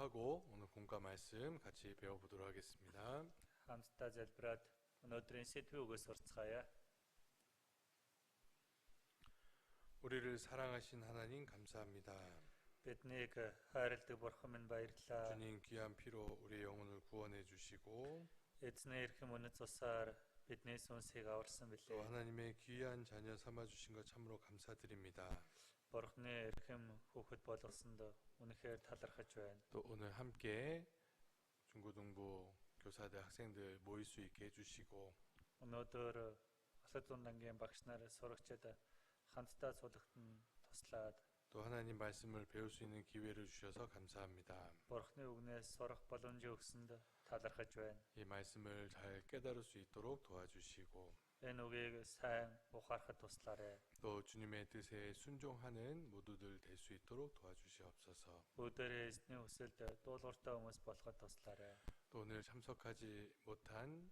기도하고 오늘 공과 말씀 같이 배워보도록 하겠습니다. хамтдаа залбираад өнөөдрийн сэдвийн үгээс сурцгаая. 우리를 사랑하신 하나님 감사합니다. Биднийг хайрладаг бурхан минь баярлалаа. 주님 귀한 피로 우리의 영혼을 구원해 주시고 Эзний эрхэм үнэт цусаар бидний сүнсийг аварсан 또 билээ. 하나님의 귀한 자녀 삼아 주신 것 참으로 감사드립니다. Бурханы эрхэм хүүхэд болгосонд үнэхээр талархаж байна. 또 오늘 함께 중고등부 교사들 학생들 모일 수 있게 해주시고 Өнөөдөр Асад зундангийн багш нар сурагчид хамтдаа суулгахад туслаад 또 하나님 말씀을 배울 수 있는 기회를 주셔서 감사합니다. Бурханы үгнээс сурах боломжийг өгсөнд талархаж байна. 이 말씀을 잘 깨달을 수 있도록 도와주시고 Энэ үгийг сайн ухаарахад туслаарай. 또 주님의 뜻에 순종하는 모두들 될 수 있도록 도와주시옵소서. Бүгдээрээ эзний хүсэлд дуулууртай хүмүүс болоход туслаарай. 또 오늘 참석하지 못한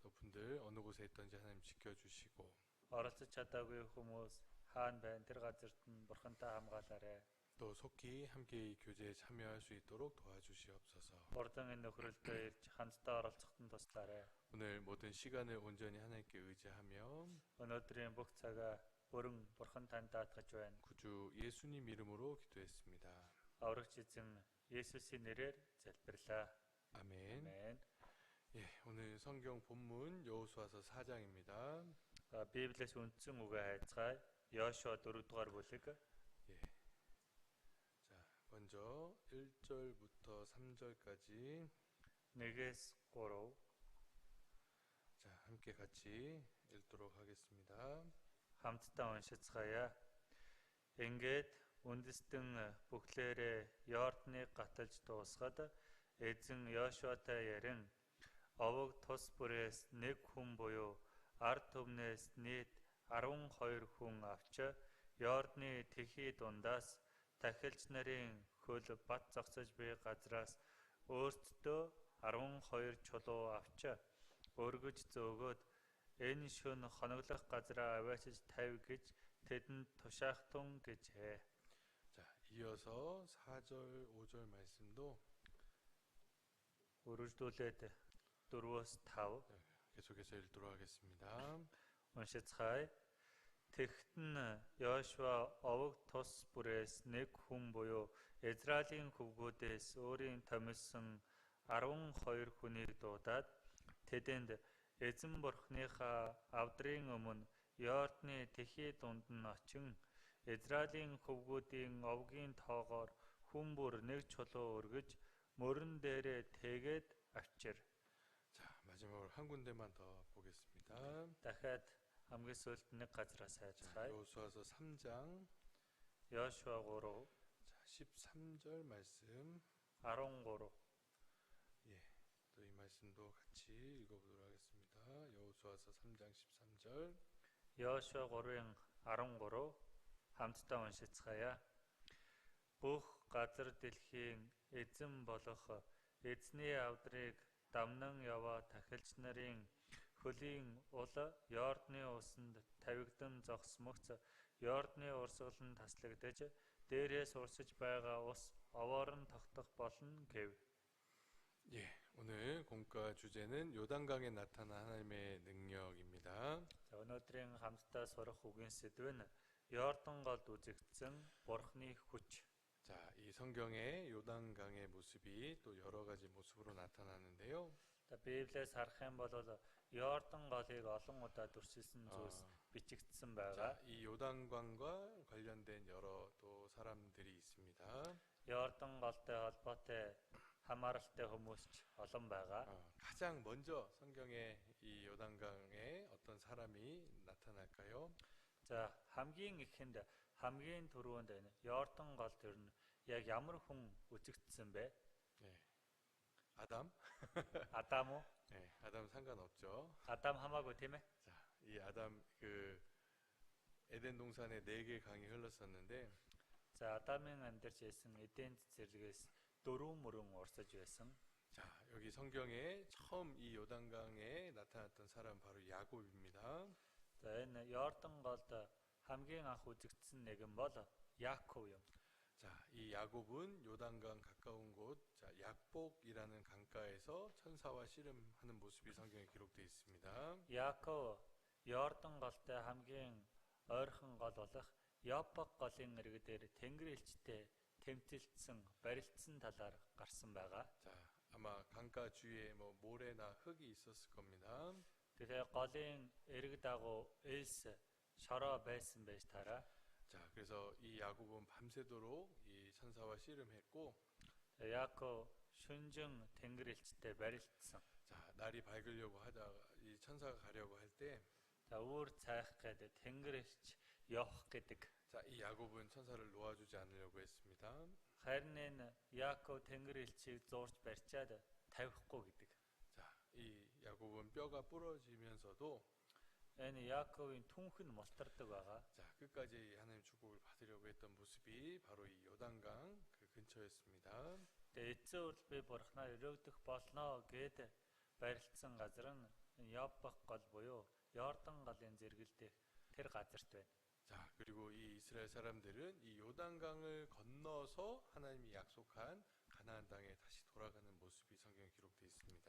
또 분들 어느 곳에 있던지 하나님 지켜주시고 Оролцож чадаагүй хүмүүс хаана байна? Тэр газарт нь бурхантай хамгаалаарай. 또 속히 함께 이 교제에 참여할 수 있도록 도와주시옵소서. Урдан энэ нөхрөлдөө ирж хамтдаа оролцоход нь туслаарай. 오늘 모든 시간을 온전히 하나님께 의지하며 Өнөөдрийн бүх цагаа бүрэн бурхан танд даатгаж байна. 구주 예수님 이름으로 기도했습니다. Аврагч эзэн Есүсийн нэрээр залбирлаа. 아멘. Амен. 예, 오늘 성경 본문 여호수아서 4장입니다. Библиэс үндсэн үгээ хайцгаая. Йошуа 4-р бүлэг. 예. 자, 먼저 1절부터 3절까지 1-3. 자, 함께 같이 읽도록 하겠습니다. Хамтдаа уншицгаая. Ингээд үндэстэн бүхлээрээ Йорданыг гаталж дуусгаад эзэн Йошуатай ярин овог тус бүрээс нэг хүн буюу ард түмнээс нийт 12 хүн авч Йордны тэхий дундаас тахилч нарын хөл бат зогсож буй газраас өөртдөө 12 чулуу авч өргөж зөөгөөд энэ шөнө хоноглох газараа аваачиж тавь гэж тэдэнд тушаахтун гэжээ. 자, 이어서 4절, 5절 말씀도 Үргэлжлүүлээд 4-5 계속해서 읽도록 하겠습니다. уншицгаая. Тэгтэн Йошуа овог тус бүрээс нэг хүн буюу Израилийн хөвгүүдээс өөрийн томилсон 12 хүнийг дуудаад тэдэнд эзэн бурхныхаа авдрын өмнө Йордны тэхий дунд нь очин Израилийн хөвгүүдийн овгийн тоогоор хүн бүр нэг чулуу өргөж мөрөн дээрээ тэгээд авчир. 자, 마지막으로 한 군데만 더 보겠습니다. Дахиад хамгийн сүүлд нэг газраас 자, хайцгаая. 여호수아서 3장 Йошуа 3 자, 13절 말씀. 13 예. 또 이 말씀도 같이 읽어보도록 하겠습니다. 여호수아서 3장 13절. Йошуа 3-ын 13 хамтдаа уншицгаая. Бүх газар дэлхийн эзэн болох эзний авдрыг дамнан яваа тахилч нарын хөлийн ул Йордны усанд тавигдан зогсмогц Йордны урсгал нь таслагдаж дээрээс урсаж байгаа ус овоор нь тогтох болно гэв. 예. 오늘 공과 주제는 요단강에 나타난 하나님의 능력입니다. За өнөөдрийн хамтдаа сурах үгийн сэдв нь Йордан голд үзэгдсэн Бурхны хүч. 자, 이 성경에 요단강의 모습이 또 여러 가지 모습으로 나타나는데요. За Библиэс харах юм бол Йордан голыг олон удаа дүрсэлсэн зүйлс бичигдсэн байгаа. 자, 이 요단강과 관련된 여러 또 사람들이 있습니다. Йордан голтой холбоотой хамааралтай хүмүүс ч олон байгаа. 가장 먼저 성경에 이 요단강에 어떤 사람이 나타날까요? За хамгийн ихэнд хамгийн түрүүнд энэ Йордан гол төр нь яг ямар хүн үзэгдсэн бэ? 네. 아담? Адам уу? 네, 아담 상관없죠. Адам хамаагүй тийм ээ. 자, 이 아담 그 에덴 동산에 4개 강이 흘렀었는데 За Адамын амьдарч байсан Эден цэцэрлэгээс 4 мөрөн урсаж байсан. 자, 여기 성경에 처음 이 요단강에 나타났던 사람 바로 야곱입니다. За энэ Йордан голд хамгийн анх үзэгдсэн нэгэн бол Яаков юм. 자, 이 야곱은 요단강 가까운 곳, 자, 야복이라는 강가에서 천사와 씨름하는 모습이 성경에 기록되어 있습니다. Яаков Йордан голтой хамгийн ойрхон гол болох Япок голын иргэдээр Тэнгэр элчтэй тэмцэлдсэн, барилдсан талаар гарсан байгаа. 자, 아마 강가 주위에 뭐 모래나 흙이 있었을 겁니다. Тэгэхээр голын иргэд дагуу элс шороо байсан байж таараа. 자, 그래서 이 야곱은 밤새도록 이 천사와 씨름했고, Яаков шүнжин Тэнгэр элчтэй барилдсан. 자, 날이 밝으려고 하다가 이 천사가 가려고 할 때, За өөр цайх гэдэг Тэнгэр элч явах гэдэг. 자, 이 야곱은 천사를 놓아주지 않으려고 했습니다. Харин энэ Яаков Тэнгэр элчийг зуурч барьчаад тавихгүй гэдэг. 자, 이 야곱은 뼈가 부러지면서도 Энэ Яаковын түнх нь мултардаг байгаа. 자, 끝까지 하나님 축복을 받으려고 했던 모습이 바로 이 요단강 그 근처였습니다. Тэгээ эцсийн үрл би бурхнаар өрөөгдөх болно гэд барилдсан газар нь Япбах гол буюу Йордан голын зэрэгэлдэх тэр газарт байна. 자, 그리고 이 이스라엘 사람들은 이 요단강을 건너서 하나님이 약속한 가나안 땅에 다시 돌아가는 모습이 성경에 기록되어 있습니다.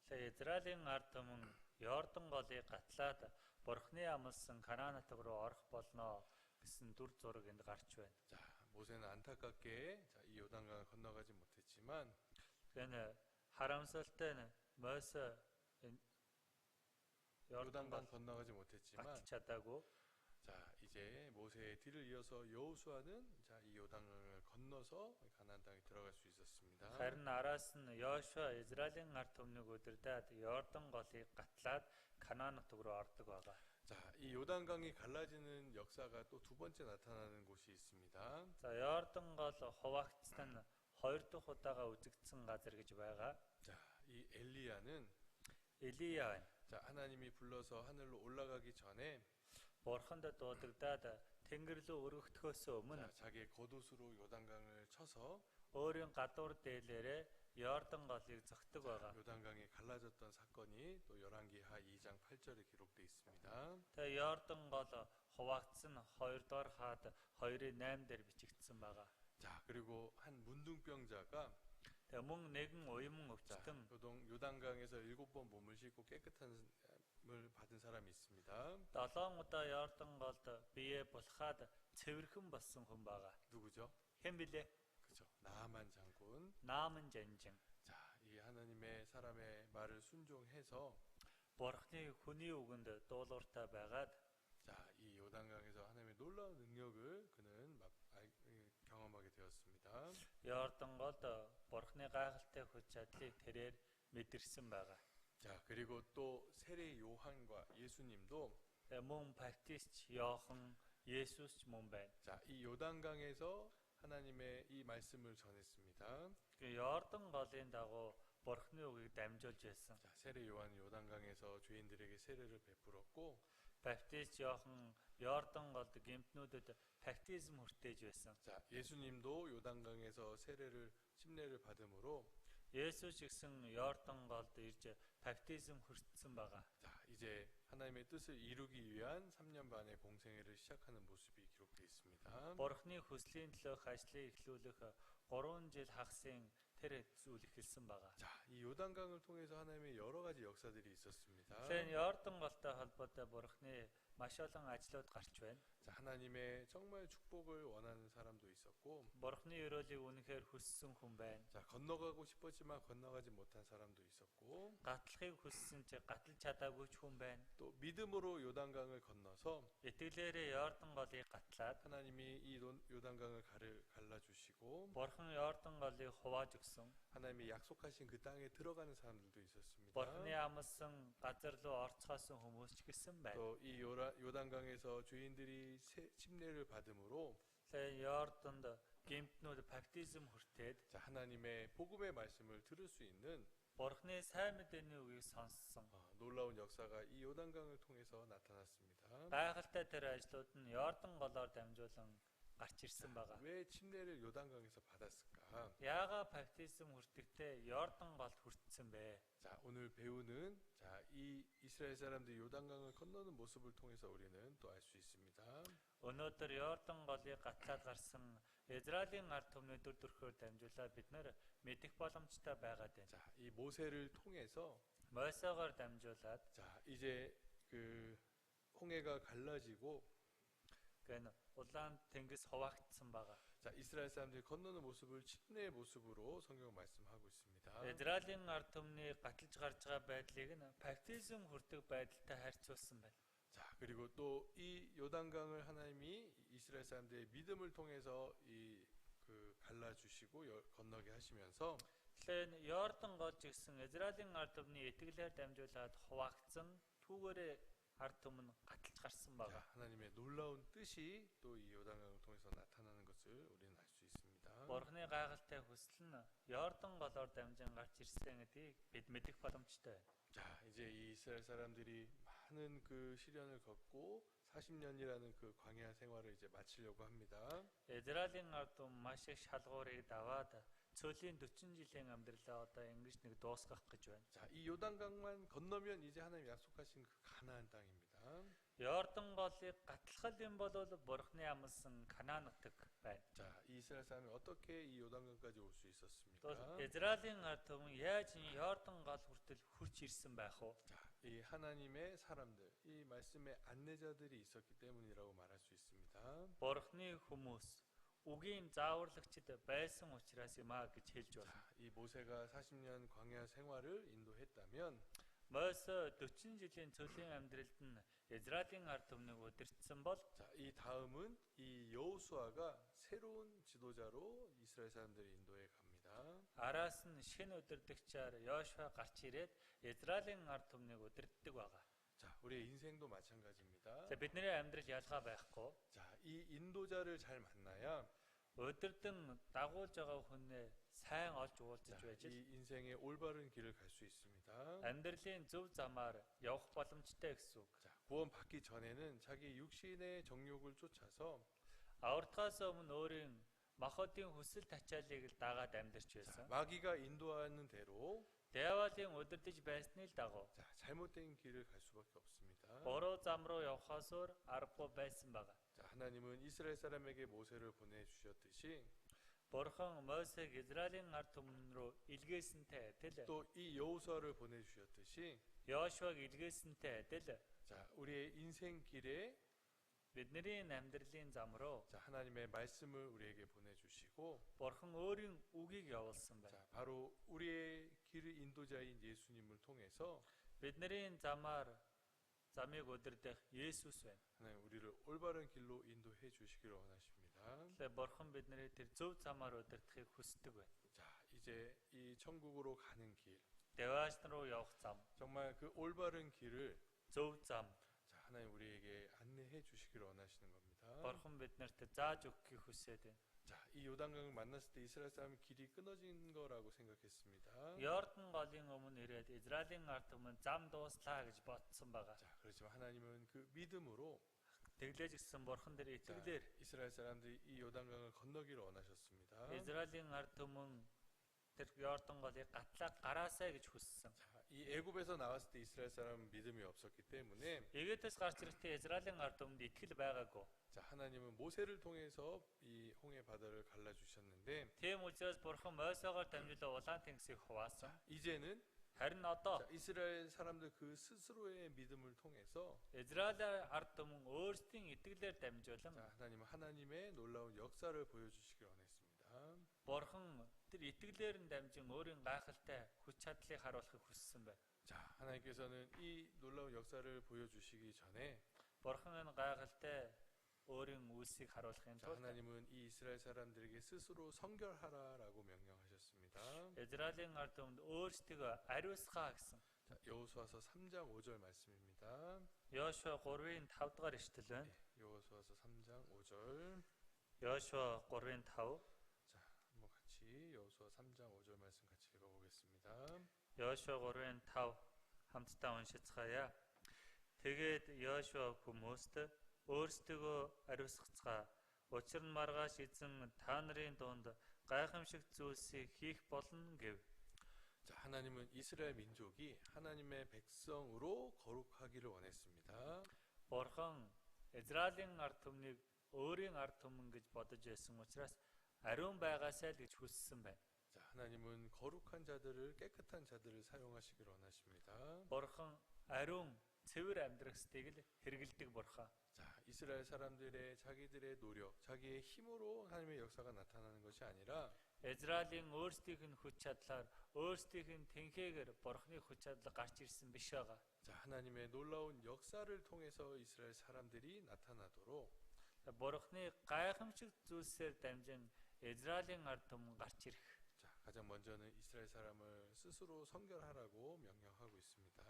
Тэгээ Израилийн ард түмэн Йордан голыг гатлаад бурхны амласан Канаан нутаг руу орох болно гэсэн дүр зураг энд гарч байна. 자, 모세는 안타깝게 자, 이 요단강을 건너가지 못했지만 Энэ харамсалтай нь Мосе Йордан 요단강 гол 건너가지 못했지만 гатлж чадаагүй. 자, 이제 모세의 뒤를 이어서 여호수아는 자, 이 요단강을 건너서 가나안 땅에 들어갈 수 있었습니다. Харин араас нь Йошуа Израилийн ард түмнийг удирдаад Йордан голыг гатлаад Канаан нутаг руу ордог байгаа. 자, 이 요단강이 갈라지는 역사가 또 두 번째 나타나는 곳이 있습니다. За Йордан гол хуваагдсан нь хоёр дахь удаага үзэгдсэн газар гэж байгаа. 자, 이 엘리야는 Элия байна. 자, 하나님이 불러서 하늘로 올라가기 전에 Бурханд дуудагдаад Тэнгэр рүү өргөгдөхөөс өмнө 자, 자기의 겉옷으로 요단강을 쳐서 өөрийн гадуур дээлээрээ Йордан голыг зогтөг байгаа. 요단강이 갈라졌던 사건이 또 열왕기하 2장 8절에 기록되어 있습니다. Тэгээ Йордан гол хуваагдсан нь 2 дугаар хаад 2-ын 8 дээр бичигдсэн байгаа. 자, 그리고 한 문둥병자가 Тэгээ мөн нэгэн уйман 자, өвчтөн 요단강에서 7번 몸을 씻고 깨끗한 물 받은 사람이 있습니다. 7 удаа Йордан голд бие булхаад цэвэрхэн болсон хүн байгаа. 누구죠? Хэн билээ? 그죠? 나아만 장군. Нааман жанжин. 자, 이 하나님의 사람의 말을 순종해서 Бурхны хүний үгэнд дуулууртай байгаад 자, 이 요단강에서 하나님의 놀라운 능력을 그는 경험하게 되었습니다. Йордан голд Бурхны гайхалтай хүч чадлыг тэрээр мэдэрсэн байгаа. 자, 그리고 또 세례 요한과 예수님도 Тэгээ мөн баптист Йохан, Есүс ч мөн байна. 자, 이 요단강에서 하나님의 이 말씀을 전했습니다. Тэгээ Йордан голын дагуу Бурхны үгийг дамжуулж байсан. 자, 세례 요한은 요단강에서 죄인들에게 세례를 베풀었고 Баптист Йохан Йордан голд гэмтнүүдэд баптизм хүртээж байсан. 자, 예수님도 요단강에서 침례를 받음으로 Есүс гэсэн Йордан голд ирж баптизм хүртсэн байгаа. 자, 이제 하나님의 뜻을 이루기 위한 3년 반의 공생애를 시작하는 모습이 기록되어 있습니다. Бурхны хүслийн төлөөх ажлыг эхлүүлэх 3 жил хагасын тэр зүйл эхэлсэн байгаа. 자, 이 요단강을 통해서 하나님의 여러 가지 역사들이 있었습니다. Тэгэхээр Йордан голтой холбоотой Бурхны маш олон ажлууд гарч байна. 자, 하나님의 정말 축복을 원하는 사람도 있었고, Бурхны өрөөлийг үнэхээр хүссэн хүн байна. 자, 건너가고 싶었지만 건너가지 못한 사람도 있었고, Гатлахыг хүссэн ч гаталж чадаагүй ч хүн байна. 또 믿음으로 요단강을 건너서 Итгэлээрээ Йордан голыг гатлаад 하나님이 이 요단강을 갈라주시고 Бурхан Йордан голыг хувааж өгсөн. 하나님이 약속하신 그 땅에 들어가는 사람들도 있었습니다. Бурхны амласан газар руу орцгоосон хүмүүс ч гэсэн байна. 또 이 요단강에서 죄인들이 침례를 받음으로 Тэгээ Йорданд гэмтнүүд баптизм хүртээд 자, 하나님의 복음의 말씀을 들을 수 있는 Бурхны сайн мэдээний үгийг сонссон. 놀라운 역사가 이 요단강을 통해서 나타났습니다. Гайхалтай тэр ажлууд нь Йордан голоор дамжуулан гарч ирсэн байгаа. 왜 침례를 요단강에서 받았을까? Яагаад баптизм хүртэхдээ Йордан голд хүртсэн бэ? 자, 오늘 배우는 이 이스라엘 사람들이 요단강을 건너는 모습을 통해서 우리는 또 알 수 있습니다. Өнөөдөр Йордан голыг гатлаад гарсан Израилийн ард түмний дүр төрхөөр дамжуулаад бид нар мэдэх боломжтой байгаад байна. 자, 이 모세를 통해서 Мосеогоор дамжуулаад 이제 그 홍해가 갈라지고 гэн улаан тэнгис хуваагдсан байгаа. 자, 이스라엘 사람들이 건너는 모습을 침례의 모습으로 성경 말씀하고 있습니다. Израилийн ард түмний гаталж гарч байгаа байдлыг нь баптизм хүртэх байдалтай харьцуулсан байна. 자, 그리고 또 이 요단강을 하나님이 이스라엘 사람들의 믿음을 통해서 그 갈라주시고 건너게 하시면서 Тэгэхээр Йордан гол гэсэн Израилийн ард түмний итгэлээр дамжуулаад хуваагдсан түүгээрээ ард түмэн гаталж гарсан 자, байгаа. 하나님의 놀라운 뜻이 또 이 요단강을 통해서 나타나는 것을 우리는 알 수 있습니다. Бурхны гайхалтай хүсэл нь Йордан голоор дамжин гарч ирсэн гэдгийг бид мэдэх боломжтой байна. 자, 이제 이 이스라엘 사람들이 많은 그 시련을 걷고 40년이라는 그 광야 생활을 이제 마치려고 합니다. Израилийн ард түмэн маш их шалгуурыг даваад цөлийн 40 жилийн амьдралаа одоо ингэж нэг дуусгах гэж байна. 자, 이 요단강만 건너면 이제 하나님 약속하신 그 가나안 땅입니다. Йордан голыг гатлах юм бол Бурхны амласан Канаан нутаг байна. 자, 이 이스라엘 사람이 어떻게 이 요단강까지 올 수 Тэгвэл 있었습니까? Израилийн ард түмэн яаж энэ Йордан гол хүртэл хурц ирсэн байх вэ? 자, 이 하나님의 사람들, 이 말씀의 안내자들이 있었기 때문이라고 말할 수 있습니다. Бурхны хүмүүс үгийн зааварлагчид байсан учраас юм а гэж хэлж байна. 자, 이 모세가 40년 광야 생활을 인도했다면 Мөсө 40 жилийн цөлийн амьдралд нь Израилийн ард түмнийг удирдсан бол 자, 이 다음은 이 여호수아가 새로운 지도자로 이스라엘 사람들을 인도해 갑니다. араас нь шинэ удирдагчаар Йошуа гарч ирээд Израилийн ард түмнийг удирддаг байгаа. 자, 우리의 인생도 마찬가지입니다. За бидний амьдрал ялгаа байхгүй. 자, 이 인도자를 잘 만나야 Удирдан дагуулж байгаа хүнээ сайн олж уулзаж 자, байж 이 인생의 올바른 길을 갈 수 있습니다. амьдралын зөв замаар явах боломжтой гэсэн үг. 자, 구원 받기 전에는 자기 육신의 정욕을 쫓아서 Аврагдахаас өмнө өөрийн махбодын хүсэл тачаалыг л дагаад амьдарч 자, байсан. 마귀가 인도하는 대로 Дьяволын удирдах байсныг дагуу 자, 잘못된 길을 갈 수밖에 없습니다. буруу зам руу явхаас өөр аргагүй байсан байгаа. 자, 하나님은 이스라엘 사람에게 모세를 보내주셨듯이 Бурхан Мосег Израилийн ард түмэн рүү илгээсэнтэй адил 또 이 여호수아를 보내주셨듯이 Йошуаг илгээсэнтэй адил 자, 우리의 인생 길에 бидний амьдралын зам руу 자, 하나님의 말씀을 우리에게 보내주시고 Бурхан өөрийн үгийг явуулсан байна. 자, 바로 우리의 길을 인도자인 예수님을 통해서 Бидний замыг удирдах Есүс байна. 하나님 우리를 올바른 길로 인도해 주시기를 원하십니다. Тэгэхээр Бурхан биднийг тэр зөв замаар удирдахыг хүсдэг байна. 자, 이제 이 천국으로 가는 길, Дэваш руу явах зам, 정말 그 올바른 길을 зөв зам 자, 하나님 우리에게 안내해 주시기를 원하시는 겁니다. Бурхан биднэрт зааж өгөхийг хүсээд байна. 자, 이 요단강을 만났을 때 이스라엘 사람이 길이 끊어진 거라고 생각했습니다. Йордан голын өмнө ирээд Израилийн ард түмэн зам дууслаа гэж бодсон байгаа. 자, 그렇지만 하나님은 그 믿음으로 Тэглэж гисэн Бурхан дээр 자, итгэлээр 이스라엘 사람들이 이 요단강을 건너기를 원하셨습니다. Израилийн ард түмэн тэр Йордан голыг гатлаа гараасай гэж хүссэн. 자, 이 애굽에서 나왔을 때 이스라엘 사람은 믿음이 없었기 때문에 Египтээс гарч ирэхдээ Израилийн ард түмэнд итгэл байгаагүй. 자, 하나님은 모세를 통해서 이 홍해 바다를 갈라 주셨는데 Тийм учраас Бурхан Мосеогоор дамжуулан улаан тэнгисийг хуваасан. 자, 이제는 Харин одоо 자, 이스라엘 사람들 그 스스로의 믿음을 통해서 Израиль ард түмэн өөрсдийн итгэлээр дамжуулан 자, 하나님은 하나님의 놀라운 역사를 보여주시길 원했습니다. Бурхан тэр итгэлээр нь дамжин өөрийн гайхалтай хүч чадлыг харуулахыг хүссэн байна. 자, 하나님께서는 이 놀라운 역사를 보여주시기 전에 Бурхан энэ гайхалтай өөрийн үйлсийг харуулахын 자, тулд 하나님은 이 이스라엘 사람들에게 스스로 성결하라라고 명령하셨습니다. Израилийн ард түмэнд өөрсдөө ариусгаа гэсэн. 자, 여호수아서 3장 5절 말씀입니다. Йошуа 3-ын 5 дугаар ишлэл байна. 여호수아서 3장 5절. Йошуа 3-ын 5. 자, 한번 같이 여호수아 3장 5절 말씀 같이 읽어보겠습니다. Йошуа 3-ын 5 хамтдаа уншицгаая. Тэгээд Йошуа хүмүүст өөрсдөө ариусгацгаа Учир нь маргааш эзэн та нарын дунд гайхамшиг зүйлсийг хийх болно гэв. 자, 하나님은 이스라엘 민족이 하나님의 백성으로 거룩하기를 원했습니다. Бурхан Израилийн ард түмнийг өөрийн ард түмэн гэж бодож байсан учраас ариун байгаасай л гэж хүссэн байна. 자, 하나님은 거룩한 자들을 깨끗한 자들을 사용하시기를 원하십니다. Бурхан ариун цэвэр амьдрахстыг л хэрэгэлдэг бурхан. 자, 이스라엘 사람들의 자기들의 노력, 자기의 힘으로 하나님의 역사가 나타나는 것이 아니라 Израилийн өөрсдийнх нь хүч чадлаар өөрсдийнх нь тэнхээгээр бурханы хүч чадал гарч ирсэн биш байгаа. 자, 하나님의 놀라운 역사를 통해서 이스라엘 사람들이 나타나도록 Бурханы гайхамшиг зүйлсээр дамжин Израилийн ард түмэн гарч ирэх. 자, 가장 먼저는 이스라엘 사람을 스스로 성결하라고 명령하고 있습니다.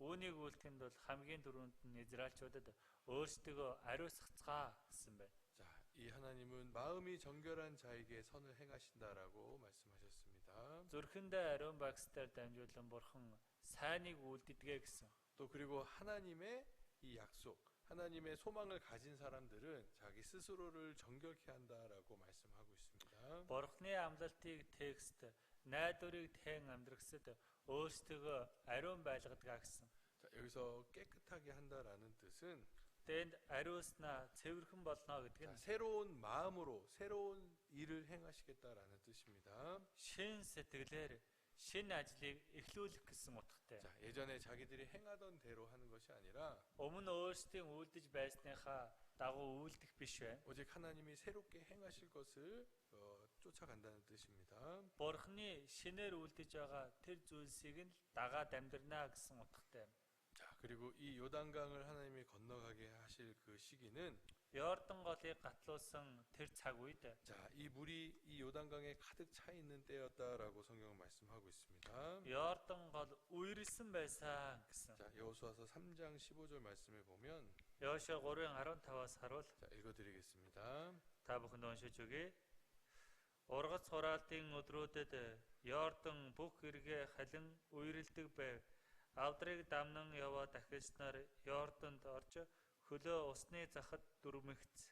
Үүнийг үйлдэхэд бол хамгийн түрүүнд нь Израильчуудад өөрсдөө ариусгацгаа гэсэн байна. 자, 이 하나님은 마음이 정결한 자에게 선을 행하신다라고 말씀하셨습니다. Зүрхэндээ ариун багстай дамжуулан бурхан сайныг үйлдэдэг гэсэн. 또 그리고 하나님의 이 약속, 하나님의 소망을 가진 사람들은 자기 스스로를 정결케 한다라고 말씀하고 있습니다. Бурханы амлалтыг текст найдварыг тэн амьдрахсад өөрсдөө ариун байлгадаг гэсэн. 자, 여기서 깨끗하게 한다라는 뜻은 Тэнд ариуснаа цэвэрхэн болно гэдэг 자, нь 새로운 마음으로 새로운 일을 행하시겠다라는 뜻입니다. шин сэтгэлээр шин ажлыг эхлүүлэх гэсэн утгатай. 자, 예전에 자기들이 행하던 대로 하는 것이 아니라 Өмнө өөрсдийн үйлдэж байсныхаа дагуу үйлдэх биш байна. 오직 하나님이 새롭게 행하실 것을 쫓아간다는 뜻입니다. Бурхны шинээр үйлдэж байгаа тэр зүйлсийг нь дагаад амьдрнаа гэсэн утгатай. 자, 그리고 이 요단강을 하나님이 건너가게 하실 그 시기는 Йордан голыг гатлуулсан тэр цаг үед 자, 이 물이 이 요단강에 가득 차 있는 때였다라고 성경은 말씀하고 있습니다. Йордан гол үерсэн байсан гэсэн. 자, 여호수아서 3장 15절 말씀에 보면 Йошуа 3:15-аас харуул. 자, 읽어드리겠습니다. Та бүхэнд уншиж өгье. Ургац хураалтын өдрүүдэд Йордан бүх эргээ халин үерэлдэг байв. Авдрыг дамнан яваа дахиж нар Йорданд орж хөлөө усны захад дүрмэгц.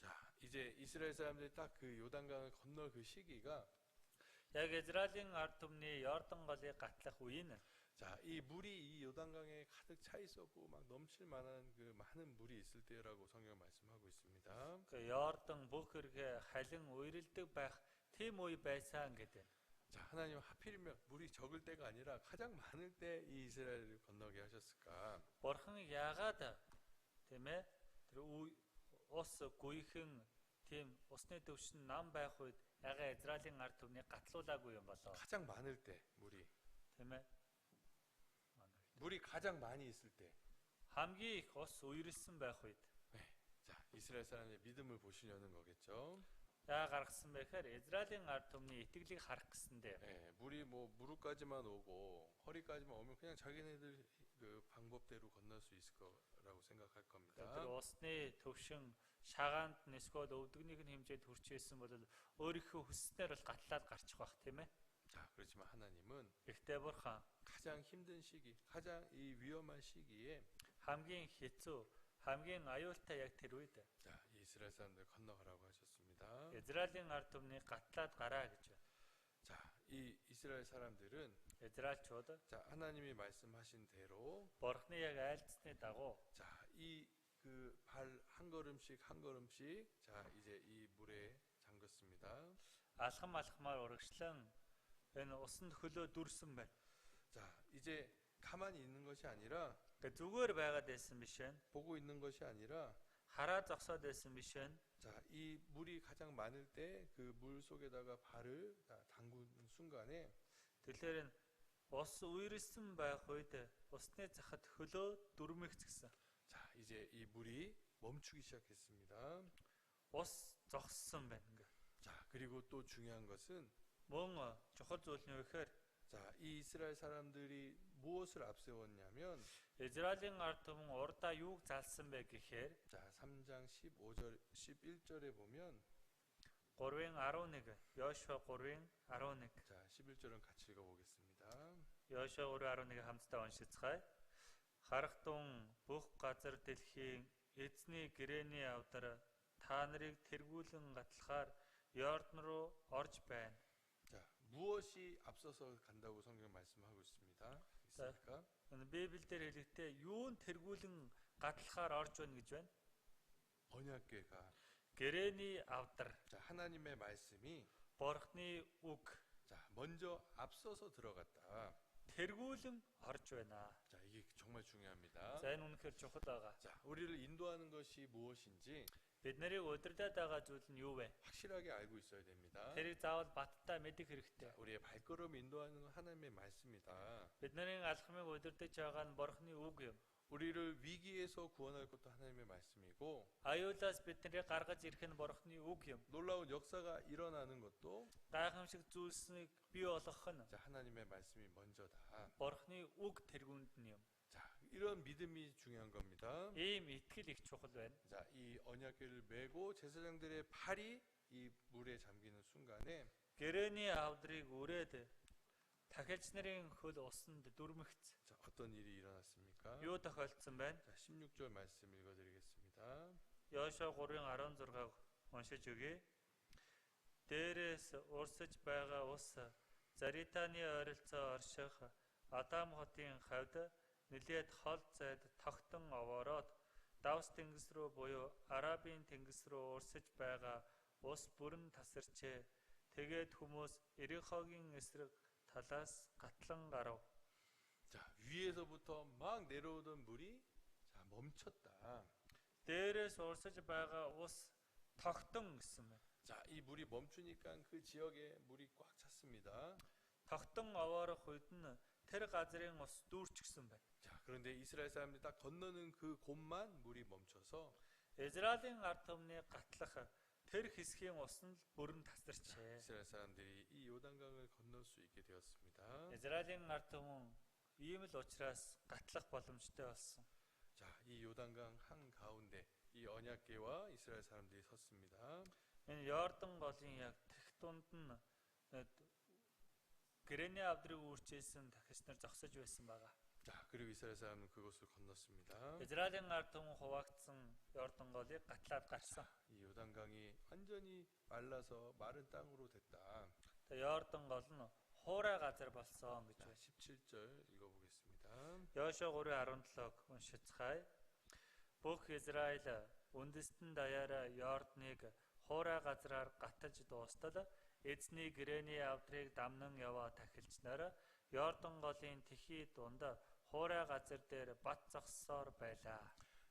자, 이제 이스라엘 사람들이 딱 그 요단강을 건널 그 시기가 Яг Израилийн ард түмний Йордан голыг гатлах үе нь 자, 이 물이 이 요단강에 가득 차 있었고 막 넘칠 만한 그 많은 물이 있을 때라고 성경 말씀하고 있습니다. 그 Йордан бүх эргээ халин үерэлдэг байх тийм үе байсан гэдэг. 자, 하나님 하필이면 물이 적을 때가 아니라 가장 많을 때 이 이스라엘을 건너게 하셨을까? Бурхан яагаад тийм ээ тэр ус гүйхэн тийм усны төвшин нам байх үед яга Израилийн ард түмнийг гатлуулаагүй юм болоо. 가장 많을 때 물이 Тийм ээ. 물이 가장 많이 있을 때. Хамгийн их ус үерсэн байх үед 네. 자, 이스라엘 사람의 믿음을 보시려는 거겠죠. яа гаргасан бэхээр Израилийн ард түмний итгэлийг харах гэсэндээ 네, 물이 뭐 무릎까지만 오고 허리까지만 오면 그냥 자기네들 그 방법대로 건널 수 있을 거라고 생각할 겁니다. тэр усны төвшин шагаанд нэсгөөд өвдөгнийг нь хэмжээд хүрч ирсэн бол өөрийнхөө хүссээр бол гатлаад гарчих бах тийм ээ. 자, 그렇지만 하나님은 Гэхдээ Бурхан 가장 힘든 시기, 가장 이 위험한 시기에 хамгийн хэцүү, хамгийн аюултай яг тэр үед 자, 이 이스라엘 사람들 건너가라고 하셨습니다. Израилийн ард түмнийг гатлаад гараа гэж байна. 자, 이 이스라엘 사람들은 Израильчууд 자, 하나님이 말씀하신 대로 Бурхны яг айлдсны дагуу 자, 이 그 발 한 걸음씩 한 걸음씩 자, 이제 이 물에 잠겼습니다. алхам алхмаар урагшлан энэ усанд хөлөө дүрсэн байна. 자, 이제 가만히 있는 것이 아니라 Гэ зүгээр байгаад байсан биш байна. 보고 있는 것이 아니라 Хараа зогсоод байсан биш байна. 자, 이 물이 가장 많을 때 그 물 속에다가 발을 담그는 순간에 Тэгэхээр энэ ус үерсэн байх үед усны захад хөлөө дүрмэгц гэсэн. 자, 이제 이 물이 멈추기 시작했습니다. Ус зогссон байна ингээ. 자, 그리고 또 중요한 것은 Мөн чухал зүйл нь юу гэхээр 자, 이 이스라엘 사람들이 무엇을 앞세웠냐면 Израилийн ард түмэн урдаа юуг залсан бэ гэхээр 자, 3장 15절 11절에 보면 3:11 Йошуа 3:11 자, 11절은 같이 읽어 보겠습니다. Йошуа 3:11 хамтдаа уншицгаая. Харахтун бүх газар дэлхийн эзний гэрээний авдар та нарыг тэргүүлэн гатлахаар Йордан руу орж байна. 자, 무엇이 앞서서 간다고 성경 말씀하고 있습니다. 있습니까? Библиэлд хэлэхдээ юун тэргүүлэн гатлахаар орж байна гэж байна. 언약궤가. Гэрэний авдар, 자, 하나님의 말씀이 Бурхны үг 자, 먼저 앞서서 들어갔다. тэргүүлэн орж байна. 자, 이게 정말 중요합니다. За энэ үнэхээр чухал байгаа. 자, 우리를 인도하는 것이 무엇인지 Бид нарыг удирдах байгаа зүйл нь юу вэ? 확실하게 알고 있어야 됩니다. Тэрийг заавал баттай мэдэх хэрэгтэй. 자, 우리의 발걸음 인도하는 건 하나님의 말씀이다. Бид нарын алхмыг удирдах байгаа нь Бурхны үг юм. 우리를 위기에서 구원할 것도 하나님의 말씀이고 Аюулаас бид нарыг гаргаж ирэх нь Бурхны үг юм. 놀라운 역사가 일어나는 것도 Гайхамшиг зүйлсийг бий болгох нь 자, 하나님의 말씀이 먼저다. Бурхны үг тэргүүнд нь юм. 자, 이런 믿음이 중요한 겁니다. Ийм итгэл их чухал байна. 자, 이 언약궤를 메고 제사장들의 팔이 이 물에 잠기는 순간에 Гэрэний авдрыг өрөөд дахилч нарын хөл усанд дүрмэгц. 자, 어떤 일이 일어났습니까? Юу тохиолдсон байна? 자, 16절 말씀 읽어드리겠습니다. Йошуа 3:16-г уншиж өгье. Дээрээс урсаж байгаа ус Заританы ойролцоо орших Адам хотын хавьд нэлээд хол зайд тогтон овоороод Давс тэнгис рүү буюу Арабын тэнгис рүү урсаж байгаа ус бүрэн тасарчээ. Тэгээд хүмүүс Ирихогийн эсрэг талаас гатлан гарав. 자, 위에서부터 막 내려오던 물이 자, 멈췄다. Дээрээс урсаж байгаа ус тогтон гэсэн байна. 자, 이 물이 멈추니까 그 지역에 물이 꽉 찼습니다. Тогтон овоорох үед нь тэр газрын ус дүүрчихсэн байна. 자, 그런데 이스라엘 사람들이 딱 건너는 그 곳만 물이 멈춰서 Израилийн ард түмний гатлах тэр хэсгийн ус нь бүрэн тасарчээ. 이스라엘 사람들이 이 요단강을 건널 수 있게 되었습니다. Израилийн ард түмэн ийм л учраас гатлах боломжтой болсон. 자, 이 요단강 한 가운데 이 언약궤와 이스라엘 사람들이 섰습니다. Энэ Йордан голын яг тэгх дунд нь Гэрэний авдрыг үүрчээсэн дахис нар зогсож байсан байгаа. 자, 그리고 이스라엘 사람은 그곳을 건넜습니다. Израилийн ард түмэн хуваагдсан Йордан голыг гатлаад гарсан. 이 요단강이 완전히 말라서 마른 땅으로 됐다. Тэгээ Йордан гол нь хуурай газар болсон гэж 자, байна. 17절 읽어보겠습니다. Йошуа 3:17-г уншицгаая. Бүх Израиль үндэстэн даяараа Йорданыг хуурай газраар гатаж дуустал эзний Гэрэний авдрыг дамнан яваа тахилч нар Йордан голын тэхий дунд хуурай газар дээр бат зогссоор байлаа.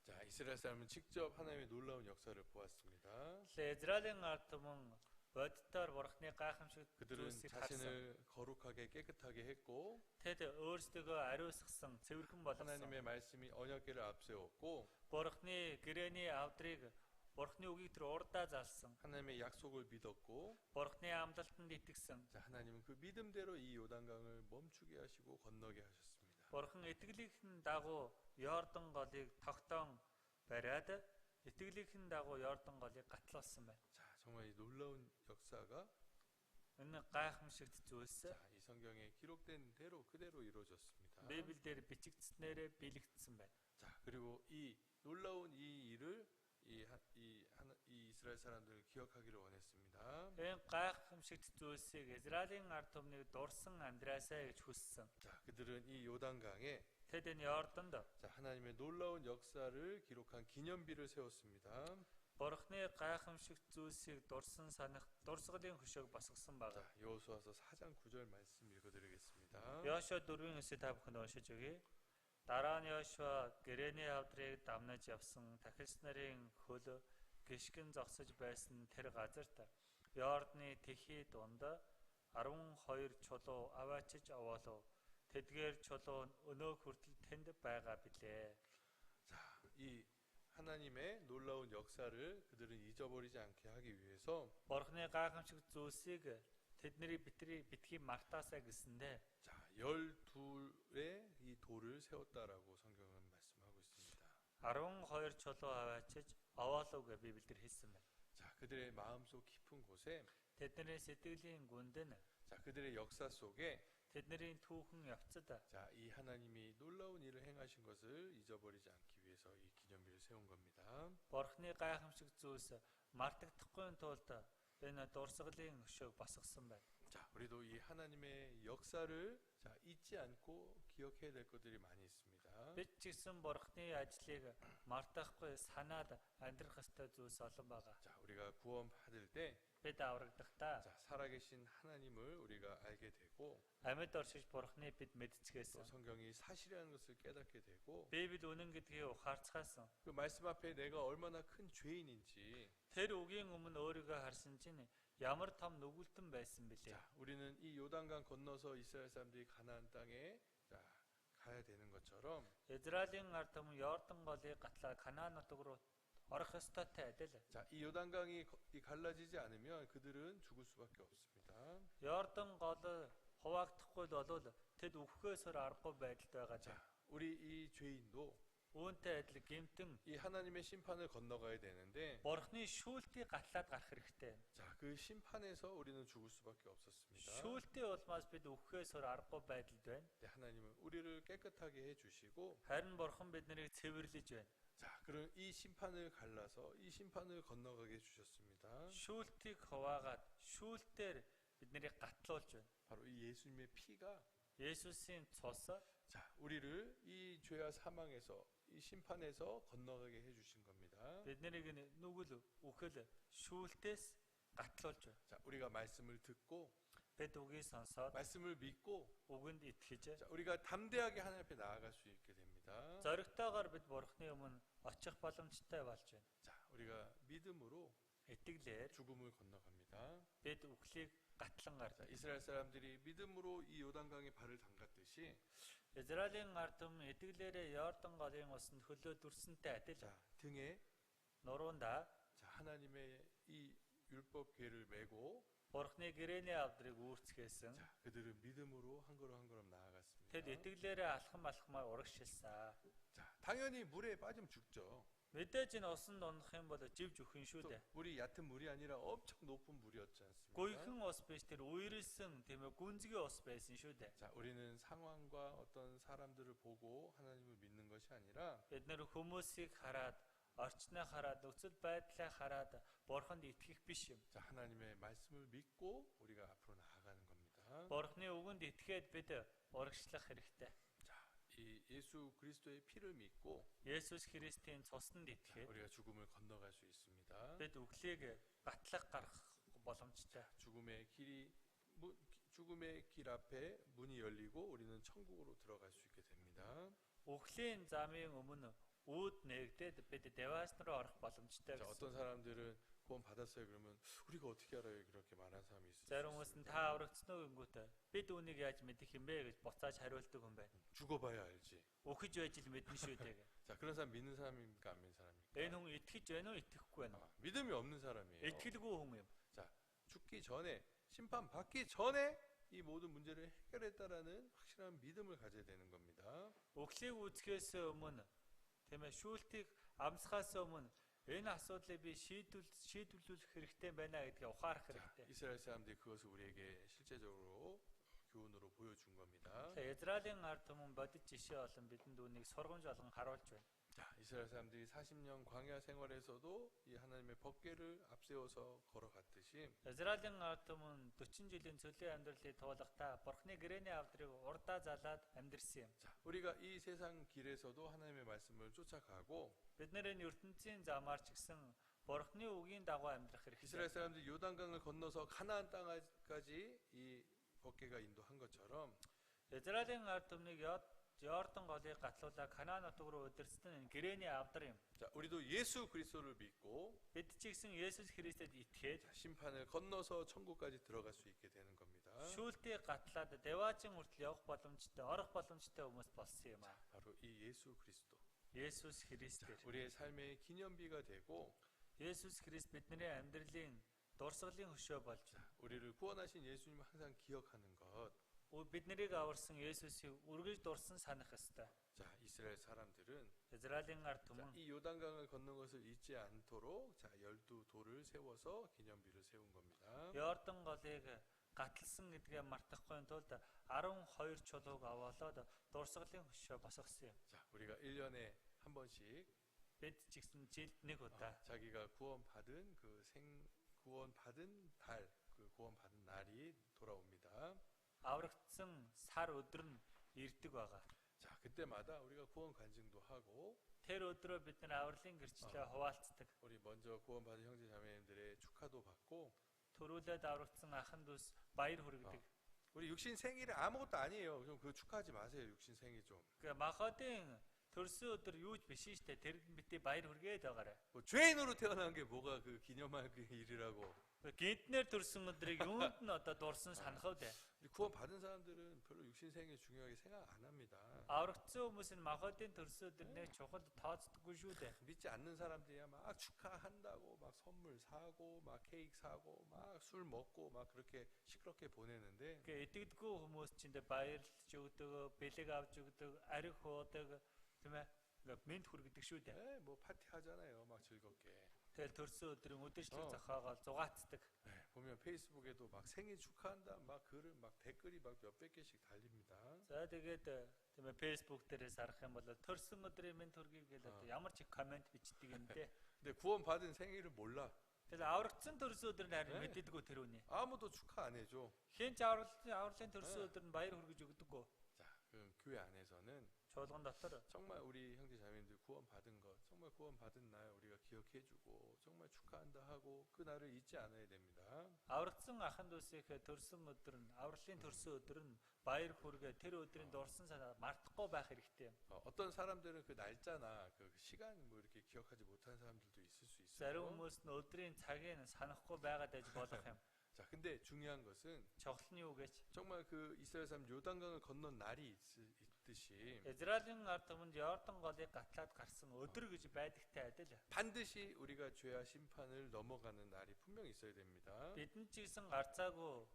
자, 이스라엘 사람은 직접 하나님의 놀라운 역사를 보았습니다. Тэгэхээр Израилийн ард түмэн боддоор Бурхны гайхамшиг 그들은 зүйлсийг харсан. 자신을 거룩하게 깨끗하게 했고 Тэд өөрсдөө ариусгасан, цэвэрхэн болгосон. 하나님의 말씀이 언약궤를 앞세웠고 Бурхны Гэрэний авдрыг Бурхны үгийг тэр урдаа залсан. 하나님의 약속을 믿었고 Бурхны амлалтанд итгэсэн. 자, 하나님은 그 믿음대로 이 요단강을 멈추게 하시고 건너게 하셨습니다. Бурхан итгэлийнхэн дагуу Йордан голыг тогтоон бариад итгэлийнхэн дагуу Йордан голыг гатлуулсан байна. 자, 정말 이 놀라운 역사가 Энэ гайхамшигт зүйлс 자, 이 성경에 기록된 대로 그대로 이루어졌습니다. Библиэлд бичигдснээрээ биелэгдсэн байна. 자, 그리고 이 놀라운 이 일을 이 이스라엘 사람들을 기억하기를 원했습니다. Энэ гайхамшигт зүйлсийг Израилийн ард түмнийг дурсан амьдраасаа гэж хүссэн. 자, 그들은 이 요단강에 Тэд энэ Йорданд 자, 하나님의 놀라운 역사를 기록한 기념비를 세웠습니다. Бурхны гайхамшигт зүйлсийг дурсан санах дурсгалын хөшөөг босгосон 자, байна. 여호수아서 4장 9절 말씀 읽어드리겠습니다. Йошуа 4:9 та бүхэнд уншиж өгье. Дараа нь Йошуа Гэрэний авдрыг дамнаж явсан тахилч нарын хөл гიშгэн зогсож байсан тэр газарт Йордны тэхий дунд 12 чулуу аваачиж овоолов. Тэдгээр чулуу нь өнөө хүртэл тэнд байгаа билээ. 자, 이 하나님의 놀라운 역사를 그들은 잊어버리지 않게 하기 위해서 Бурхны гайхамшиг зүйлсийг тэдний битгий мартаасаа гэсэндэ 자, 12의 이 돌을 세웠다라고 성경은 말씀하고 있습니다. 12 чулуу аваачиж овоолов гэж Библиэлд хэлсэн байна. 자, 그들의 마음속 깊은 곳에 Тэдний сэтгэлийн гүнд нь 자, 그들의 역사 속에 тэдний түүхэн явцад 자, 이 하나님이 놀라운 일을 행하신 것을 잊어버리지 않기 위해서 이 기념비를 세운 겁니다. Бурхны гайхамшиг зүйлс мартагдахгүй тулд энэ дурсгалын өшөөг босгосон байна. 자, 우리도 이 하나님의 역사를 자, 잊지 않고 기억해야 될 것들이 많이 있습니다. Бид ч гэсэн бурхны ажлыг мартахгүй санаад амьдрах ёстой зүйлс олон байгаа. 자, 우리가 구원 받을 때 Бид аврагдахдаа 자, 살아계신 하나님을 우리가 알게 되고 амьд оршиж бурхныг бид 또 мэдцгээсэн. 성경이 사실이라는 것을 깨닫게 되고 Библи үнэн гэдгийг ухаарцгаасан. 그 말씀 앞에 내가 얼마나 큰 죄인인지 Тэр үгийн өмнө өөрийгөө харсан чинь ямар том нүгэлтэн байсан бilé. 자, 우리는 이 요단강 건너서 이스라엘 사람들이 가나안 땅에 자, 가야 되는 것처럼 Израилийн ард түмэн Йордан голыг гатлаа Канаан нутаг руу орох ёстойтой адил. 자, 이 요단강이 갈라지지 않으면 그들은 죽을 수밖에 없습니다. Йордан гол хуваагдахгүй бол тэд өвхгөөсөр аргагүй байдалд байгаа. 자, 우리 이 죄인도 Үүнтэй адил гэмтэн 이 하나님의 심판을 건너가야 되는데 бурхны шүүлтийг гатлаад гарах хэрэгтэй. 자, 그 심판에서 우리는 죽을 수밖에 없었습니다. Шүүлтийн улмаас бид өвхгөөсөр аргагүй байдалд байна. 네, 하나님은 우리를 깨끗하게 해주시고 Харин бурхан биднийг цэвэрлэж байна. 자, 그럼 이 심판을 갈라서 이 심판을 건너가게 해주셨습니다. Шүүлтийг хуваагаад шүүлтээр биднийг гатлуулж байна. 바로 이 예수님의 피가 Есүсийн цус 자, 우리를 이 죄와 사망에서 이 심판에서 건너가게 해주신 겁니다. биднийг нүгэл үхэл шүүлтээс гатлуулж байна. 자, 우리가 말씀을 듣고 Бид үгийг сонсоод 말씀을 믿고 үгэнд итгэж 자, 우리가 담대하게 하나님 앞에 나아갈 수 있게 됩니다. зоригтойгоор бид бурхны өмнө очих боломжтой болж байна. 자, 우리가 믿음으로 Итгэлээр 죽음을 건너갑니다. бид үхлийг гатлан 자, гардаг. 이스라엘 사람들이 믿음으로 이 요단강에 발을 담갔듯이 Израилийн ард түмэн итгэлээрээ Йордан голын усанд хөлөө дүрсэнтэй адил 자, 등에 нуруунда 자, 하나님의 이 율법 궤를 메고 бурхны гэрээний авдрыг үүрцгээсэн. 자, 그들은 믿음으로 한 걸음 한 걸음 나아갔습니다. Тэд итгэлээрээ алхамаар урагшилсан. 자, 당연히 물에 빠지면 죽죠. Мэдээж энэ усанд унах юм бол живж өхөн шүү 또 дээ. 물이 얕은 물이 아니라 엄청 높은 물이었지 않습니까? Гүйхэн ус биш тэр үерэлсэн тийм ээ гүнзгий ус байсан шүү дээ. 자, 우리는 상황과 어떤 사람들을 보고 하나님을 믿는 것이 아니라 Бид нэр хүмүүсийг хараад, орчноо хараад, нөхцөл байдлаа хараад бурханд итгэх биш юм. 자, 하나님의 말씀을 믿고 우리가 앞으로 나아가는 겁니다. Бурхны үгэнд итгээд бид урагшлах хэрэгтэй. 자, 이 예수 그리스도의 피를 믿고 Есүс Христийн цуснд 자, итгээд 우리가 죽음을 건너갈 수 있습니다. бид үхлийг гатлах гарах боломжтой. 죽음의 길 앞에 문이 열리고 우리는 천국으로 들어갈 수 있게 됩니다. Үхлийн замын өмнө үүд нэгдээд бид девас руу орох боломжтой 자, гэсэн. 어떤 사람들은 구원 받았어요. 그러면 우리가 어떻게 알아요? 그렇게 말하는 사람이 있을 수 Зарим хүмүүс 있습니다. нь та аврагдсан уу гингүүтээ бид үүнийг яаж мэдэх юм бэ гэж буцааж хариулдаг юм байна. 죽어봐야 알지. Үхэж байж л мэднэ шүү дээ. 자, 그런 사람 믿는 사람입니까? 안 믿는 사람입니까? Энэ хүн итгэж байна уу, итгэхгүй байна уу? 믿음이 없는 사람이에요. Итгэлгүй хүн юм. 자, 죽기 전에 심판 받기 전에 이 모든 문제를 해결했다라는 확실한 믿음을 가져야 되는 겁니다. Үхлийг үүсгэхээс өмнө тийм ээ шүүлтийг амсахаас өмнө энэ асуудлыг би шийдвэрлэх хэрэгтэй байна гэдгийг ухаарах 자, хэрэгтэй. 이스라엘 사람들이 그것을 우리에게 실제적으로 교훈으로 보여준 겁니다. За Израилийн ард түмэн бодит жишээ болон бидэнд үүнийг сургамж болгон харуулж байна. 자, 이스라엘 사람들이 40년 광야 생활에서도 이 하나님의 법궤를 앞세워서 걸어갔듯이 Израилийн ард түмэн 40 жилийн цөлийн амьдралыг туулахдаа Бурхны гэрээний авдрыг урдаа залаад амьдрсан юм. 자, 우리가 이 세상 길에서도 하나님의 말씀을 쫓아가고 Бид нэр энэ ертөнцийн замаар ч гэсэн Бурхны үгийн дагуу амьдрах хэрэгтэй. 이스라엘 사람들이 요단강을 건너서 가나안 땅까지 이 법궤가 인도한 것처럼 Израилийн ард түмнийг Йордан голыг гатлуулаа Канаан нутаг руу удирдсан энэ гэрээний авдар юм. 자, 우리도 예수 그리스도를 믿고 Бид ч гэсэн Есүс Христэд итгээд 자, 심판을 건너서 천국까지 들어갈 수 있게 되는 겁니다. шүүлтийг гатлаад деваажин хүртэл явах боломжтой, орох боломжтой хүмүүс болсон юм аа. 바로 이 예수 그리스도. Есүс Христээр. 우리의 삶의 기념비가 되고 Есүс Христ бидний амьдралын дурсгалын хөшөө болж 자, 우리를 구원하신 예수님을 항상 기억하는 것. бид нарыг аварсан Есүсийг үргэлж дурсан санах ёстой. 자, 이스라엘 사람들은 Израилийн ард 자, түмэн 이 요단강을 건넌 것을 잊지 않도록 자, 12돌을 세워서 기념비를 세운 겁니다. Йордан голыг гатлсан гэдгээ мартахгүй тулд 12 чулууг аваалаад дурсгалын хөшөө босгосон юм. 자, 우리가 1년에 한 번씩 бид ч гэсэн жилд нэг удаа 자기가 구원 받은 달, 그 구원 받은 날이 돌아옵니다. аврагдсан сар өдөр нь ирдэг байгаа. 자, 그때마다 우리가 구원 간증도 하고 Тэр өдрөө бид нар авралын гэрчлээ хуваалцдаг. 우리 먼저 구원 받은 형제 자매님들의 축하도 받고 Төрүүлээд аврагдсан ахын дүүс баяр хүргэдэг. 우리 육신 생일은 아무것도 아니에요. 좀 그 축하하지 마세요. 육신 생일 좀. Гэхдээ махбодын төрсөн өдөр юу ч биш шүү дээ. Тэр битээ баяр хүргээд байгаарай. 뭐 죄인으로 태어난 게 뭐가 그 기념할 그 일이라고. Гинтнэр төрсөн өдрийг юунд нь одоо дурсан санахав дээ. 우리 구원 받은 사람들은 별로 육신 생일 중요하게 생각 안 합니다. Аврагдсан хүмүүс нь махбодын төрсөн өдөр нэг чухал тооцдоггүй шүү дээ. 믿지 않는 사람들이야 막 축하한다고 막 선물 사고 막 케이크 사고 막 술 먹고 막 그렇게 시끄럽게 보내는데 Гэхдээ итгэдэггүй хүмүүс ч энэ баярлж өгдөг, бэлэг авч өгдөг, ариг хуудаг, тийм ээ. Ингээд мэд хүргэдэг шүү дээ. 네, 뭐 파티 하잖아요. 막 즐겁게. Тэгэл төрсөн өдрийн өдөрчлөг зохиогоо зугаацдаг. 네, 보면 페이스북에도 막 생일 축하한다 막 글을 막 댓글이 막 몇백 개씩 달립니다. За тэгээд тийм ээ Facebook дээрээс харах юм бол төрсөн өдрийн мэд хүргэе гэж одоо ямар ч комент бичдэг юм дээ. 근데 구원 받은 생일을 몰라. Тэгэл аврагдсан төрсөн өдөр нь харин мэддэггүй тэр үний. 아무도 축하 안 해줘. Хэн ч авралын төрсөн өдөр нь баяр хүргэж өгдөггүй. 자, 그럼 교회 안에서는 Чуулган дотор 정말 우리 형제 자매님들 구원 받은 것, 정말 구원 받은 날 우리가 기억해주고 정말 축하한다 하고 그 날을 잊지 않아야 됩니다. аврагдсан ахын дүүсийнхээ төрсөн өдөр нь авралын төрсөн өдөр нь баяр хүргээ тэр өдрийн дурсан санаа мартахгүй байх хэрэгтэй юм. 어떤 사람들은 그 날짜나 그 시간 뭐 이렇게 기억하지 못하는 사람들도 있을 수 Зарим 있어요. хүмүүс нь өдрийн цагийг санахгүй байгаад байж болох юм. 자, 근데 중요한 것은 Чухал нь юу гэж 정말 그 이스라엘 사람 요단강을 건넌 날이 있듯이 Израилийн ард түмэнд Йордан голыг гатлаад гарсан өдөр гэж байдагтай адил. 반드시 우리가 죄와 심판을 넘어가는 날이 분명히 있어야 됩니다. Бидэнд ч гэсэн гарцаагүй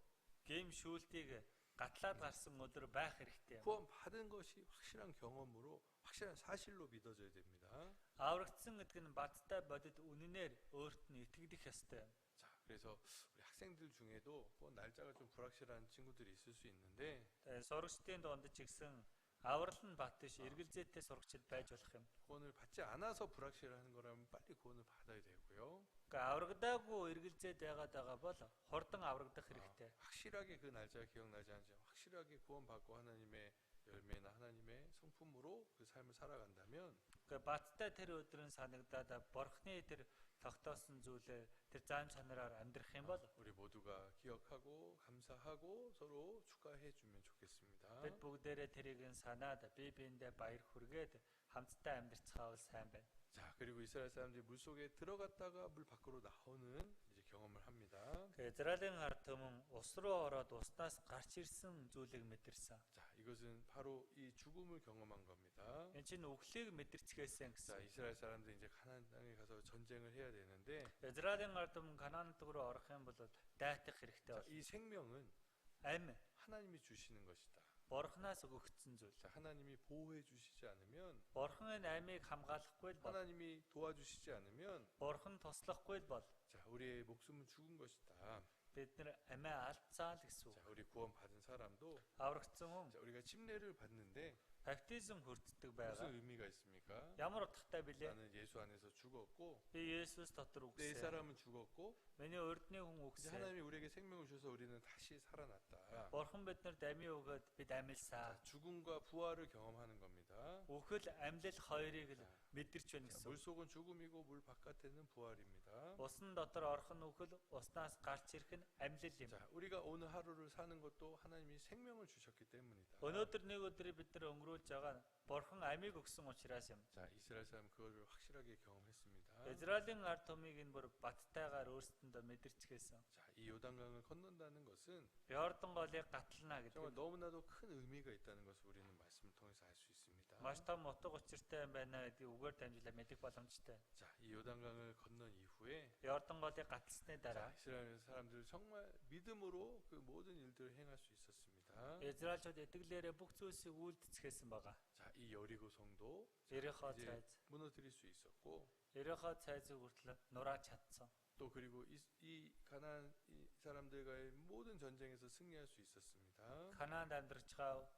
гэм шүүлтийг гатлаад гарсан өдөр байх хэрэгтэй юм. 구원 받은 것이 확실한 경험으로 확실한 사실로 믿어져야 됩니다. Аврагдсан гэдэг нь бадтай бодит үнэнээр өөрт нь итгэдэх ёстой юм. 자, 그래서 우리 학생들 중에도 뭐 날짜가 좀 불확실한 친구들이 있을 수 있는데 Тэгээ сурагчдын донд ч гэсэн аврал нь бат биш эргэлзээтэй сурагчид байж болох юм. 구원을 받지 않아서 불확실한 거라면 빨리 구원을 받아야 되고요. Гэхдээ аврагдаагүй эргэлзээд байгаад байгаа бол хурдан аврагдах хэрэгтэй. 확실하게 그 날짜가 기억나지 않지만 확실하게 구원받고 하나님의 열매나 하나님의 성품으로 그 삶을 살아간다면 Гэхдээ бадтай тэр өдрийн санагдаад борхны тэр тогтоосон зүйлээр тэр заам чанараар амьдрах юм бол 우리 모두가 기억하고 감사하고 서로 축하해 주면 좋겠습니다. бид бүгдээрээ тэрийг нь санаад бие биендээ баяр хүргээд хамтдаа амьдарцгаавал сайн байна. 자, 그리고 이스라엘 사람들이 물속에 들어갔다가 물 밖으로 나오는 이제 경험을 합니다. Израилийн ард түмэн ус руу ороод уснаас гарч ирсэн зүйлийг мэдэрсэн. 자, 이것은 바로 이 죽음을 경험한 겁니다. Энэ чинь үхлийг мэдэрчгээсэн 자, гэсэн. 이스라엘 사람들이 이제 가나안 땅에 가서 전쟁을 해야 되는데 Израилийн ард түмэн Канаан руу орох юм бол дайтах хэрэгтэй 자, бол 이 생명은 амь 하나님이 주시는 것이다. Бурханаас өгөгдсөн зүйл. 자, 하나님이 보호해 주시지 않으면 Бурхан энэ амийг хамгаалахгүй л бол 하나님이 도와주시지 않으면 Бурхан туслахгүй л бол 자, 우리의 목숨은 죽은 것이다. бид нар амиа алдцаа л гэсэн үг. 자, 우리 구원 받은 사람도 Аврагдсан хүн 자, 우리가 침례를 받는데 баптизм хүртдэг 무슨 байгаа. 의미가 있습니까? Ямар утгатай билээ? 나는 예수 안에서 죽었고 Би Есүс дотор 내 үгсэн. 사람은 죽었고 Миний урдны хүн 이제 үгсэн. 하나님이 우리에게 생명을 주셔서 우리는 다시 살아났다. Бурхан биднэрт амиа өгөөд бид амилсаа. 자, 죽음과 부활을 경험하는 겁니다. Үхэл амьлал хоёрыг л мэдэрч байна гэсэн. 물속은 죽음이고 물 바깥에는 부활입니다. Усан дотор орох нь үхэл, уснаас гарч ирэх нь амьлал юм. 자, 우리가 오늘 하루를 사는 것도 하나님이 생명을 주셨기 때문이다. Өнөөдөр нэг өдрийг бид нар өнгөрүүлж байгаа нь Бурхан амийг өгсөн учраас юм. 자, 이스라엘 사람 그거를 확실하게 경험했습니다. Израилийн ард түмийг энэ бүр баттайгаар өөрсдөндөө мэдэрчгээсэн. 자, 이 요단강을 건넌다는 것은 Йордан голыг гатлана 정말 гэдэг. 너무나도 큰 의미가 있다는 것을 우리는 말씀을 통해서 알 수 있습니다. Маш том утга учиртай юм байна гэдэг үгээр дамжуулаад мэдэх боломжтой. 자, 이 요단강을 건넌 이후에 Йордан голыг гатлсны 자, дараа 이스라엘 사람들 정말 믿음으로 그 모든 일들을 행할 수 있었습니다. Израильчууд итгэлээрээ бүх зүйлсийг үйлдэцгээсэн байгаа. 자, 이 여리고 성도 Ерехо 이제 цайз, 무너뜨릴 수 있었고 Ерехо цайзыг хүртэл нурааж чадсан. 또 그리고 이 가나안 이 사람들과의 모든 전쟁에서 승리할 수 있었습니다. Канаанд амьдарч байгаа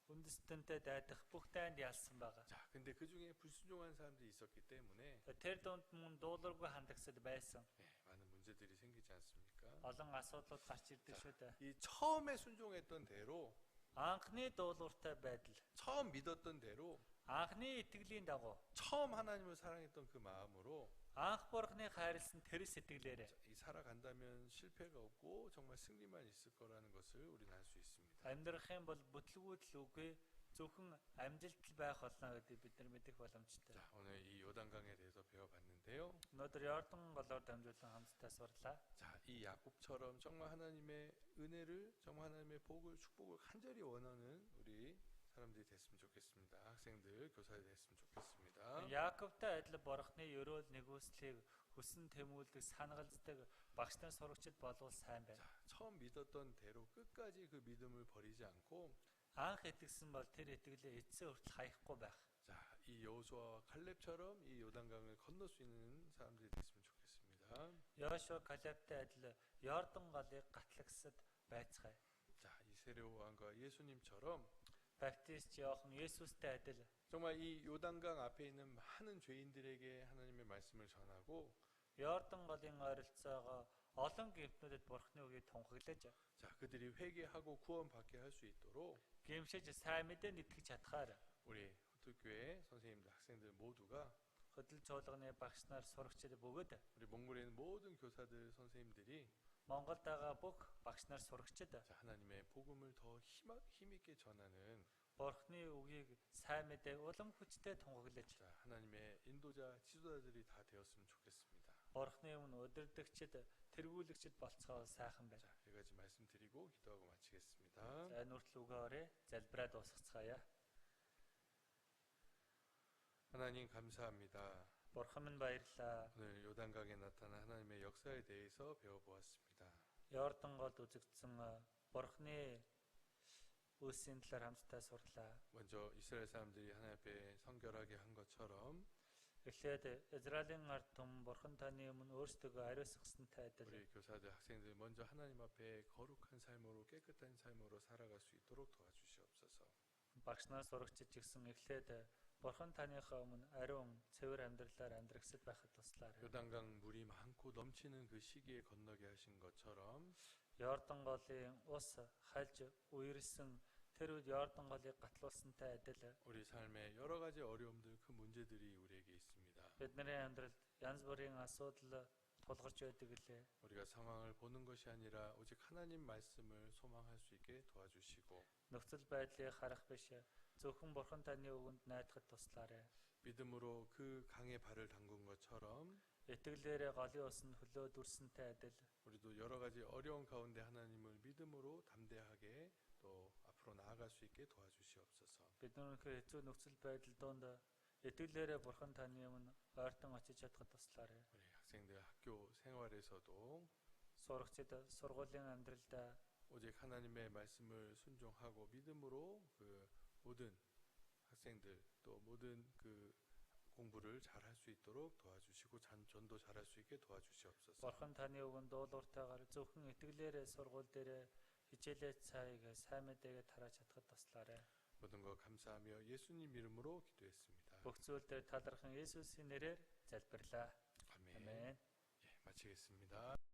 үндэстэнтэй дайдах бүх дайнд ялсан байгаа. 자, 근데 그 중에 불순종한 사람들이 있었기 때문에 Тэр дунд мөн дуулуургүй хандагсад байсан. 많은 문제들이 생기지 않습니까? Олон асуудлууд гарч ирдэг шүү дээ. 이 처음에 순종했던 대로, Анхны дуулууртай байдал, 처음 믿었던 대로, анхны итгэлийн дагуу, 처음 하나님을 사랑했던 그 마음으로 анх бурхныг хайрлсан тэр сэтгэлээрээ 이 살아간다면 실패가 없고 정말 승리만 있을 거라는 것을 우리는 알 수 있습니다. амьдрах юм бол бүтлгүүд л үгүй зөвхөн амжилт байх болно гэдгийг бид нар мэдэх боломжтой. 자, 오늘 이 요단강에 대해서 배워봤는데요. Өнөөдөр Йордан голоор дамжуулан хамтдаа сурлаа. 자, 이 야곱처럼 정말 하나님의 은혜를, 정말 하나님의 복을, 축복을 간절히 원하는 우리 사람들이 됐으면 좋겠습니다. 학생들, 교사들이 됐으면 좋겠습니다. Яаковтай адил бурхны өрөөл нэгүслийг хүссэн тэмүүлдэг санагалздаг багш нар сурагчид болвол сайн байна. 자, 처음 믿었던 대로 끝까지 그 믿음을 버리지 않고, Анх итгэсэн бол тэр итгэлээ эцсийн хүртэл хаяхгүй байх. 자, 이 여호수아와 칼렙처럼 이 요단강을 건널 수 있는 사람들이 됐으면 좋겠습니다. Йошуа Калебтай адил Йордан голыг гатлагдсад байцгаая. 자, 이 세례 요한과 예수님처럼 Баптист Иохан Есүстэй адил 정말 이 요단강 앞에 있는 많은 죄인들에게 하나님의 말씀을 전하고, Йордан голын ойролцоогоо олон гэмтнүүдэд бурхны үгийг тунхаглаж 자, 그들이 회개하고 구원받게 할 수 있도록 гэмшиж сайн мэдээнд итгэж чадхаар 우리 호특교회 선생님들, 학생들 모두가, хөдөл чуулганы багш нар сурагчид бүгд 우리 몽골에 있는 모든 교사들, 선생님들이 Монголд байгаа бүх багш нар сурагчид 자, 하나님의 복음을 더 힘있게 전하는, бурхны үгийг сайн мэдээ улам хүчтэй тунхаглаж 자, 하나님의 인도자, 지도자들이 다 되었으면 좋겠습니다. бурхны өмнө удирдагчид тэргүүлэгчид болцгоо сайхан байна. 자, 네 가지 말씀드리고 기도하고 마치겠습니다. За нүртэл үгээрээ залбираад дуусгацгаая. 하나님 감사합니다. Бурхан минь баярлалаа. 오늘 요단강에 나타난 하나님의 역사에 대해서 배워보았습니다. Йордан голд үзэгдсэн бурхны үлсийн талаар хамтдаа сурлаа. 먼저 이스라엘 사람들이 하나님 앞에 성결하게 한 것처럼 Эхлээд Израилийн ард түмэн бурхан таны өмнө өөрсдөө ариусгасантай адил 우리 교사들, 학생들 먼저 하나님 앞에 거룩한 삶으로, 깨끗한 삶으로 살아갈 수 있도록 도와주시옵소서. багш нар сурагчид ч гэсэн эхлээд бурхан таныхаа өмнө ариун цэвэр амьдралаар амьдрахсад байхад туслаарай. 요단강 물이 많고 넘치는 그 시기에 건너게 하신 것처럼 Йордан голын ус хальж үерсэн тэр үед Йордан голыг гатлуулсантай адил 우리 삶에 여러 가지 어려움들, 큰 문제들이 우리에게 있습니다. бидний амьдралд янз бүрийн асуудал тулгарч байдаг гэлээ. 우리가 상황을 보는 것이 아니라 오직 하나님 말씀을 소망할 수 있게 도와주시고, Нөхцөл байдлыг харах биш зөвхөн бурхан таны үгэнд найдахад туслаарай. 믿음으로 그 강에 발을 담근 것처럼 Итгэлээрээ голын усанд хөлөө дүрсэнтэй адил 우리도 여러 가지 어려운 가운데 하나님을 믿음으로 담대하게 또 앞으로 나아갈 수 있게 도와주시옵소서. бид нүрхээ хэцүү нөхцөл байдал донд итгэлээрээ бурхан таны өмнө ойртон очиж чадахад туслаарай. 우리 학생들 학교 생활에서도 Сурагчид сургуулийн амьдралдаа 오직 하나님의 말씀을 순종하고 믿음으로 그 모든 학생들 또 모든 그 공부를 잘할 수 있도록 도와주시고 전도 잘할 수 있게 도와주시옵소서. бурхан таны үгэнд дуулууртайгаар зөвхөн итгэлээрээ сургууль дээр хичээлээ цаыг сайн мэдээгээ тарааж чадахад туслаарай. 모든 것 감사하며 예수님 이름으로 기도했습니다. Бүх зүйл дээр талархан Есүсийн нэрээр залбирлаа. 아멘. 아멘. 예, 마치겠습니다.